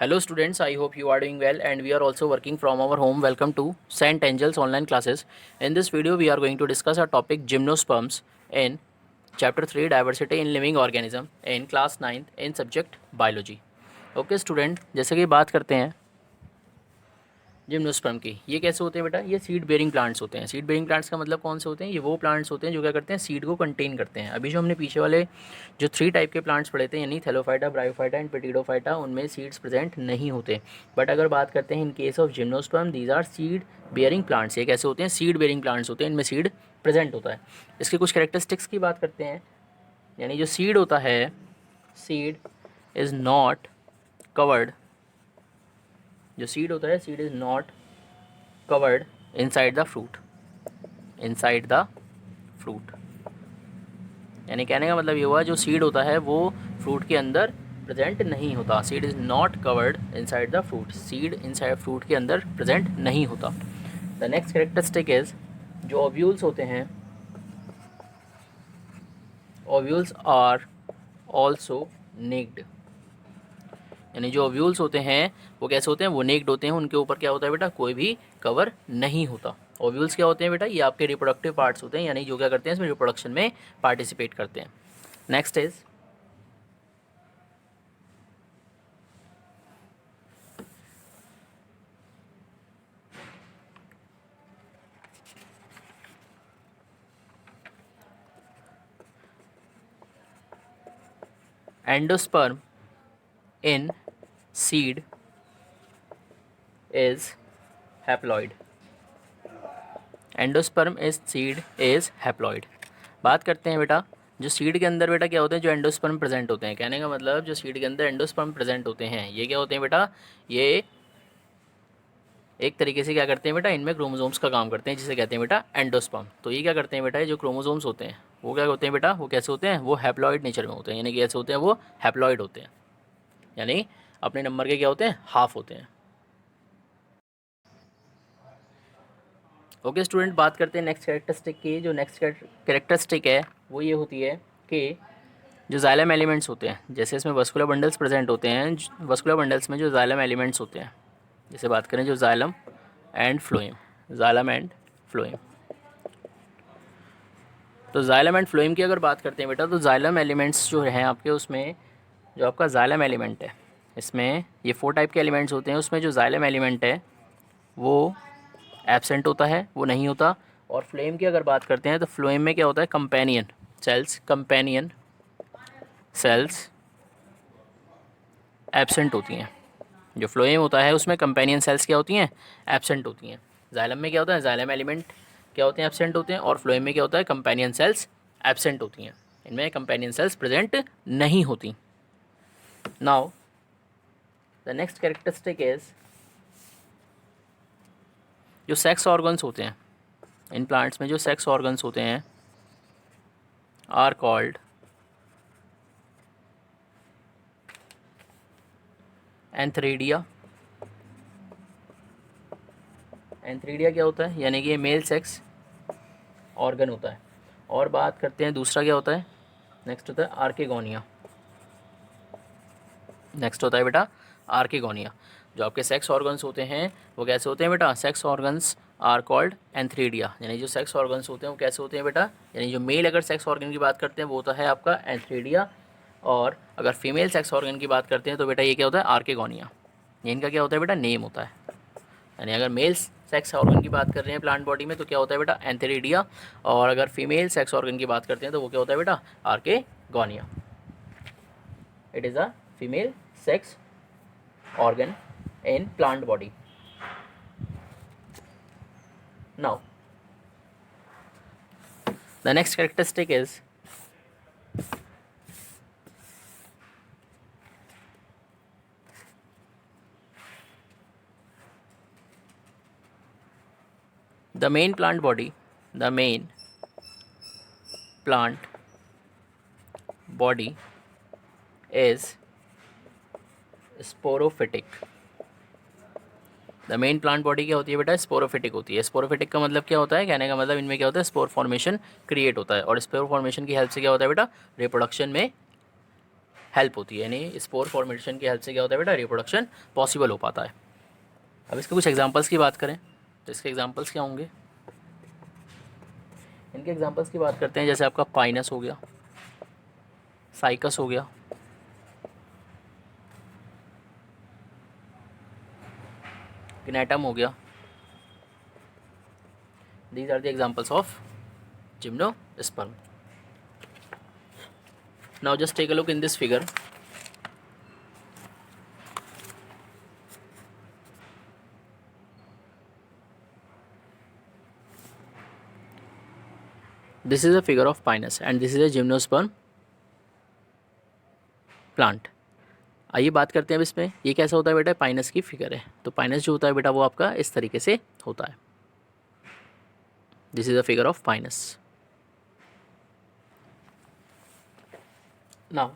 Hello students, I hope you are doing well and we are also working from our home. Welcome to St. Angel's online classes. In this video we are going to discuss our topic gymnosperms in chapter 3 diversity in living organism in class 9th in subject biology. Okay student, जैसे कि बात करते हैं gymnosperm की, ये कैसे होते हैं बेटा? ये सीड बेरिंग प्लांट्स होते हैं। सीड बेरिंग प्लांट्स का मतलब कौन से होते हैं? ये वो प्लांट्स होते हैं जो क्या करते हैं, सीड को कंटेन करते हैं। अभी जो हमने पीछे वाले जो 3 टाइप के प्लांट्स पढ़े थे, यानी थैलोफाइटा, ब्रायोफाइटा एंड पेटिडोफाइटा, उनमें सीड्स प्रेजेंट नहीं होते। बट अगर बात करते हैं in case of gymnosperm, these are seed bearing plants. ये कैसे होते हैं? सीड बेयरिंग प्लांट्स होते हैं, इनमें सीड प्रेजेंट होता है। इसके कुछ कैरेक्टरिस्टिक्स की बात करते हैं। यानी जो सीड होता है, सीड इज़ नॉट कवर्ड, जो सीड होता है, seed is not covered inside the fruit, inside the fruit. यानी कहने का मतलब ये हुआ, जो सीड होता है वो फ्रूट के अंदर प्रेजेंट नहीं होता। Seed is not covered inside the fruit, seed inside fruit के अंदर प्रेजेंट नहीं होता। द नेक्स्ट कैरेक्टरिस्टिक इज़, जो ओव्यूल्स होते हैं, ओव्यूल्स आर ऑल्सो नेक्ड। यानी जो ओव्यूल्स होते हैं वो कैसे होते हैं? वो नेक्ड होते हैं। उनके ऊपर क्या होता है बेटा? कोई भी कवर नहीं होता। ओव्यूल्स क्या होते हैं बेटा? ये आपके रिप्रोडक्टिव पार्ट्स होते हैं, यानी जो क्या करते हैं, इसमें रिप्रोडक्शन में पार्टिसिपेट करते हैं। Next is endosperm in seed is haploid. Endosperm is seed is haploid. बात करते हैं बेटा, जो सीड के अंदर बेटा क्या होते हैं, जो एंडोस्पर्म प्रेजेंट होते हैं। कहने का मतलब, जो सीड के अंदर एंडोस्पर्म प्रेजेंट होते हैं, ये क्या होते हैं बेटा? ये एक तरीके से क्या करते हैं बेटा? इनमें क्रोमोसोम्स का काम करते हैं, जिसे कहते हैं बेटा एंडोस्पर्म। तो ये क्या करते हैं बेटा? ये जो क्रोमोसोम्स होते हैं वो क्या होते हैं बेटा? वो कैसे होते हैं? वो हैप्लॉइड नेचर में होते हैं। यानी कि कैसे होते हैं? वो हैप्लॉइड होते हैं, यानी अपने नंबर के क्या होते हैं? हाफ होते हैं। ओके स्टूडेंट, बात करते हैं नेक्स्ट कैरेक्टरिस्टिक की। जो नेक्स्ट कैरेक्टरिस्टिक है वो ये होती है कि जो जाइलम एलिमेंट्स होते हैं, जैसे इसमें वस्कुलर बंडल्स प्रेजेंट होते हैं, वस्कुलर बंडल्स में जो जाइलम एलिमेंट्स होते हैं, जैसे बात करें जो xylem and phloem, xylem and phloem. तो जाइलम एंड फ्लोएम की अगर बात करते हैं बेटा, तो जाइलम एलिमेंट्स जो हैं आपके, उसमें जो आपका जाइलम एलिमेंट है, इसमें ये 4 टाइप के एलिमेंट्स होते हैं। उसमें जो जाइलम एलिमेंट है वो एब्सेंट होता है, वो नहीं होता। और फ्लोएम की अगर बात करते हैं तो फ्लोएम में क्या होता है? Companion cells, companion cells absent होती हैं। जो फ्लोएम होता है उसमें कंपेनियन सेल्स क्या होती हैं? एब्सेंट होती हैं। जाइलम में क्या होता है? जाइलम एलिमेंट क्या होते हैं? एब्सेंट होते हैं। और फ्लोएम में क्या होता है? कंपेनियन सेल्स एब्सेंट होती हैं। इनमें कंपेनियन सेल्स प्रेजेंट नहीं होती। Now the next characteristic is, जो सेक्स ऑर्गन्स होते हैं इन प्लांट्स में, जो सेक्स ऑर्गन्स होते हैं आर कॉल्ड एंथ्रेडिया। एंथ्रेडिया क्या होता है? यानी कि ये मेल सेक्स ऑर्गन होता है। और बात करते हैं दूसरा क्या होता है? नेक्स्ट होता है आर्केगोनिया। नेक्स्ट होता है बेटा आर्केगोनिया। जो आपके सेक्स ऑर्गन्स होते हैं वो कैसे होते हैं बेटा? Sex organs are called antheridia. यानी जो सेक्स ऑर्गन्स होते हैं वो कैसे होते हैं बेटा? यानी जो मेल अगर सेक्स ऑर्गन की बात करते हैं वो होता है आपका एंथ्रेडिया, और अगर फीमेल सेक्स ऑर्गन की बात करते हैं तो बेटा ये क्या होता है? आर्केगोनिया। ये इनका क्या होता है बेटा? नेम होता है। यानी अगर मेल सेक्स ऑर्गन की बात कर रहे हैं प्लांट बॉडी में तो क्या होता है बेटा? एंथ्रेडिया। और अगर फीमेल सेक्स ऑर्गन की बात करते हैं तो वो क्या होता है बेटा? Archegonia. It is a female sex organ in plant body. Now, the next characteristic is, the main plant body, the main plant body is sporophytic. The main plant body क्या होती है बेटा? स्पोरोफिटिक होती है। स्पोरोफिटिक का मतलब क्या होता है? कहने का मतलब इनमें क्या होता है? स्पोर फॉर्मेशन क्रिएट होता है। और स्पोर फॉर्मेशन की हेल्प से क्या होता है बेटा? रिप्रोडक्शन में हेल्प होती है, यानी स्पोर फॉर्मेशन की हेल्प से क्या होता है बेटा, रिप्रोडक्शन पॉसिबल हो पाता है। अब इसके कुछ एग्जांपल्स की बात करें तो इसके एग्जांपल्स क्या होंगे, इनके एग्जांपल्स की बात करते हैं। जैसे आपका पाइनस हो गया, साइकस हो गया, गिनेटम हो गया। These are the examples of gymnosperm. Now just take a look in this figure. This is a figure of pinus and this is a gymnosperm plant. आइए बात करते हैं अब इसमें ये कैसा होता है बेटा, पाइनस की फिगर है। तो पाइनस जो होता है बेटा वो आपका इस तरीके से होता है। This is a figure of Pinus. Now